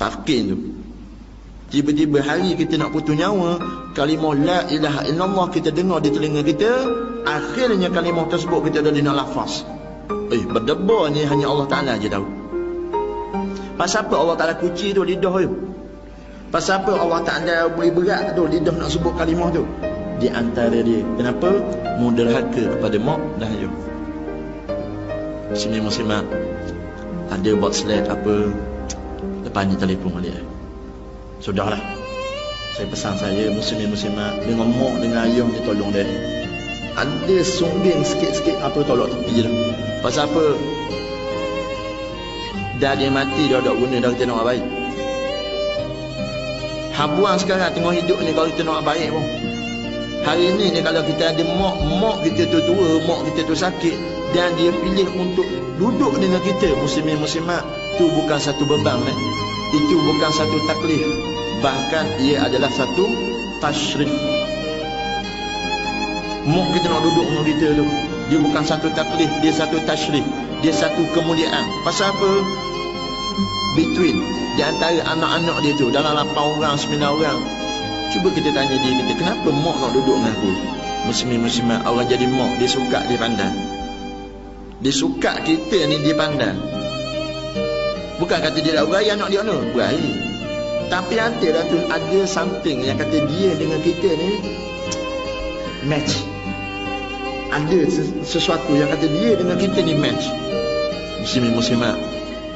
Tafkin tu. Tiba-tiba hari kita nak putus nyawa, kalimah la ilaha illallah kita dengar di telinga kita, akhirnya kalimah tersebut kita dah nak lafaz. Berdebar ni hanya Allah Ta'ala je tahu. Pasal apa Allah Ta'ala kunci tu lidah tu? Pasal apa Allah Ta'ala beri berat tu lidah nak sebut kalimah tu? Di antara dia, kenapa? Muderhaka kepada mak dan ayah. Sini muslimat, ada buat slide apa, lepas ni telefon balik. Sudahlah, saya pesan saya muslimat dengan mak dengan ayah dia tolong dia. Ada sungging sikit-sikit apa tolak tepi je. Pasal apa? Dah dia mati dah tak guna dah kita nak baik. Habuang sekarang tengok hidup ni kalau kita nak baik pun. Hari ni ni kalau kita ada mak kita tu tua, mak kita tu sakit dan dia pilih untuk duduk dengan kita, muslimin-muslimat, tu bukan satu beban kan? Itu bukan satu taklif, bahkan ia adalah satu tashrif. Mak kita nak duduk dengan kita tu, dia bukan satu taklif, dia satu tashrif, dia satu kemuliaan. Pasal apa? Between di antara anak-anak dia tu, dalam 8 orang, 9 orang, cuba kita tanya dia kita, kenapa mak nak duduk dengan aku? Muslim-muslimat, orang jadi mak, dia suka, dia pandang. Dia suka kita ni, dia pandang. Bukan kata dia tak beraya anak dia ni, beraya. Tapi antara tu ada something yang kata dia dengan kita ni match. Ada sesuatu yang kata dia dengan kita ni match. Muslim-muslimat,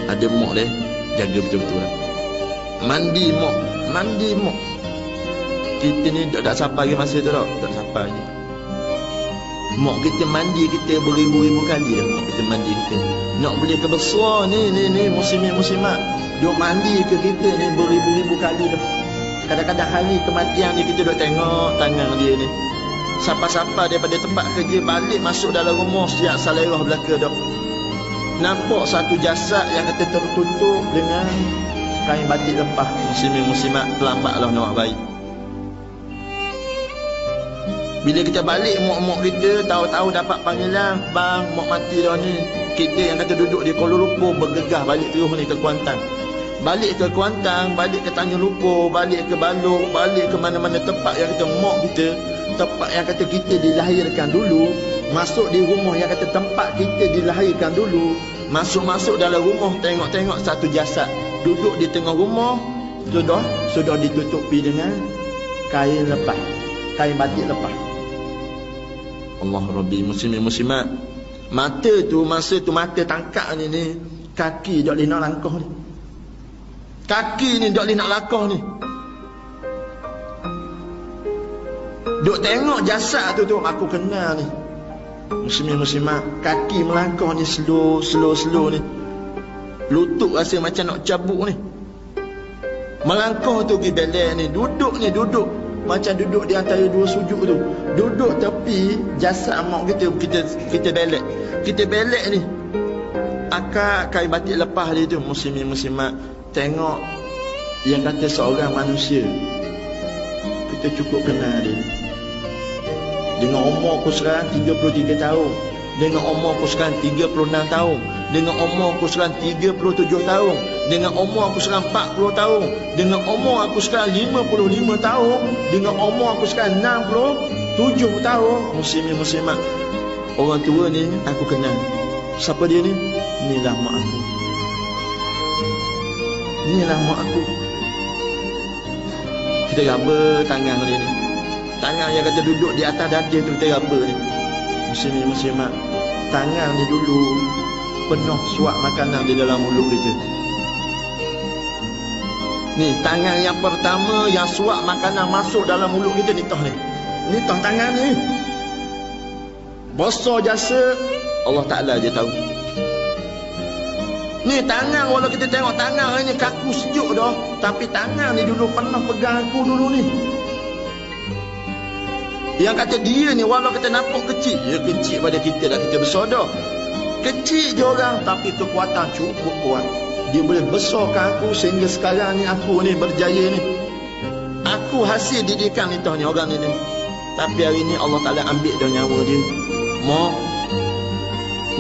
ada mak dia, jaga betul-betul lah. Mandi mak. Kita ni tak sampai lagi masa tu tak. Tak sampai lagi. Mak kita mandi kita beribu-ribu kali dah. Mak kita mandi kita. Nak boleh ke besar ni muslimin-muslimat, duk mandi ke kita ni beribu-ribu kali dah. Kadang-kadang hari kematian ni kita duk tengok tangan dia ni. Siapa-siapa daripada tempat kerja balik masuk dalam rumah siap salerah belaka dah. Nampak satu jasad yang kata tertutup dengan kain batik lepah. Muslimin-muslimat, terlambatlah nak baik. Bila kita balik, mak-mak kita tahu-tahu dapat panggilan, bang, mak mati dah ni. Kita yang kata duduk di Kuala Lumpur bergegah balik terus ni ke Kuantan. Balik ke Kuantan, balik ke Tanjung Lumpur, balik ke Balok, balik ke mana-mana tempat yang kata mak kita, tempat yang kata kita dilahirkan dulu. Masuk di rumah yang kata tempat kita dilahirkan dulu. Masuk-masuk dalam rumah, tengok-tengok satu jasad duduk di tengah rumah, sudah ditutupi dengan kain lepah, kain batik lepah. Allah Rabbi, muslimin-muslimat, mata tu, masa tu mata tangkap ni, kaki tak boleh nak langkah ni. Kaki ni tak boleh nak langkah ni. Duk tengok jasad tu aku kenal ni. Muslimin-muslimat, kaki melangkah ni slow ni. Lutut rasa macam nak cabut ni. Melangkah tu pergi belek ni, duduk macam duduk di antara dua sujud tu. Duduk tepi jasad mak kita belek. Kita belek ni. Akak kain batik lepah dia tu, muslimin-muslimat, tengok yang kata seorang manusia, kita cukup kenal dia. Dengan umur aku sekarang 33 tahun, dengan umur aku sekarang 36 tahun, dengan umur aku sekarang 37 tahun, dengan umur aku sekarang 40 tahun, dengan umur aku sekarang 55 tahun, dengan umur aku sekarang 67 tahun. Muslimin muslimat, orang tua ni aku kenal. Siapa dia ni? Inilah mak aku. Inilah mak aku. Kita raba tangan dia ni. Tangan yang kata duduk di atas dada tu kita raba ni. Muslimin muslimat, tangan ni dulu penuh suap makanan di dalam mulut kita. Ni tangan yang pertama yang suap makanan masuk dalam mulut kita ni tah ni. Ni tah tangan ni. Besar jasa Allah Ta'ala je tahu. Ni tangan, walau kita tengok tangan ni kaku sejuk dah, tapi tangan ni dulu pernah pegang aku dulu ni. Yang kata dia ni walau kita nampak kecil, dia kecil pada kita dah, kita besar dah. Kecil je orang, tapi kekuatan cukup kuat. Dia boleh besarkan aku sehingga sekarang ni aku ni berjaya ni. Aku hasil didikan ni tah ni orang ni. Tapi hari ni Allah Ta'ala ambil dah nyawa dia. Mak,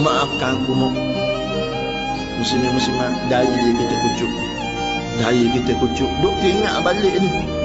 maafkan aku mak. Muslimin muslimat, dari dia kita kucuk. Jari kita kucuk. Duk teringat balik ni.